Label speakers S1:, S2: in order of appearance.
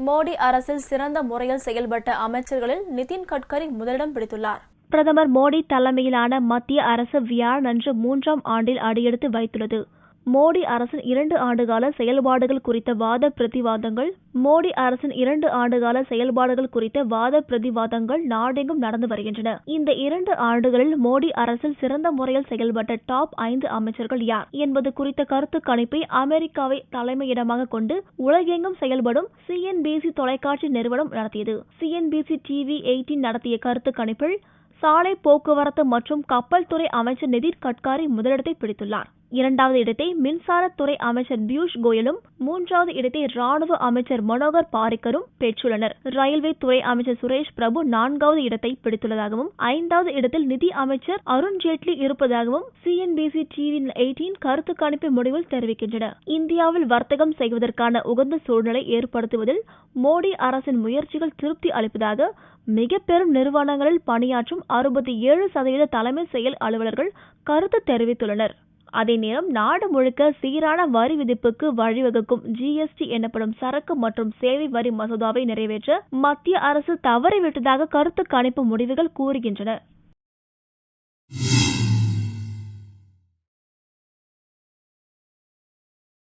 S1: மோடி அரசில் சிறந்த முறையில் செயல்பட்ட அமைச்சர்களில் நிதின் கட்கரி முதலிடம் பிடித்துள்ளார்.
S2: பிரதமர் மோடி தலைமையிலான மத்திய அரசு வியாழனன்று 3ஆம் ஆண்டில் அடியெடுத்து வைத்துள்ளது. மோடி அரசின் 2 ஆண்டுகால செயல்பாடுகள் குறித்த வாத பிரதிவாதங்கள் நாடெங்கும் நடந்து வருகின்றன. இந்த 2 ஆண்டுகளில் மோடி அரசில் சிறந்த முறையில் செயல்பட்ட டாப் 5 அமைச்சர்கள் யார் என்பது குறித்த கருத்து கணிப்பை அமெரிக்காவை தலைமையிடமாக கொண்டு உலகெங்கும் செயல்படும் CNBC தொலைக்காட்சி நிறுவனம் நடத்தியது. CNBC TV 18 நடத்திய கருத்து கணிப்பில் சாலை போக்குவரத்து மற்றும் கப்பல் துறை அமைச்சர் நிதின் கட்கரி முதலிடத்தை பிடித்துள்ளார். 2வது இடத்தை மின்சாரத்துறை அமைச்சர் பியூஷ் கோயலும் 3வது இடத்தை ராணுவ அமைச்சர் மனோகர் பாரிக்கரும் பெற்றுள்ளனர். ரயில்வே துறை அமைச்சர் சுரேஷ் பிரபு 4வது இடத்தை பிடித்துள்ளதாகவும் 5வது இடத்தில் நிதி அமைச்சர் அருண்ஜேட்லி இருப்பதாகவும் CNBC TV 18 கருத்து கணிப்பு முடிவில் தெரிவிக்கின்றன. இந்தியாவில் வர்த்தகம் செய்வதற்கான உகந்த சூழ்நிலை ஏற்படுத்துவதில் மோடி அரசின் முயற்சிகள் திருப்தி அளிப்பதாக மிக பெரும் நிறுவனங்களில் பணியாற்றும் 67% தலைமை செயல் அலுவலர்கள் கருத்து தெரிவித்துள்ளனர். அதே நேரம் நாடு முழுக்க சீரான வரி விதிப்புக்கு வழிவகுக்கும் GST எனப்படும் சரக்கு மற்றும் சேவை வரி மசோதாவை நிறைவேற்ற மத்திய அரசு தவறிவிட்டதாக கருத்து கணிப்பு முடிவுகள் கூறுகின்றன.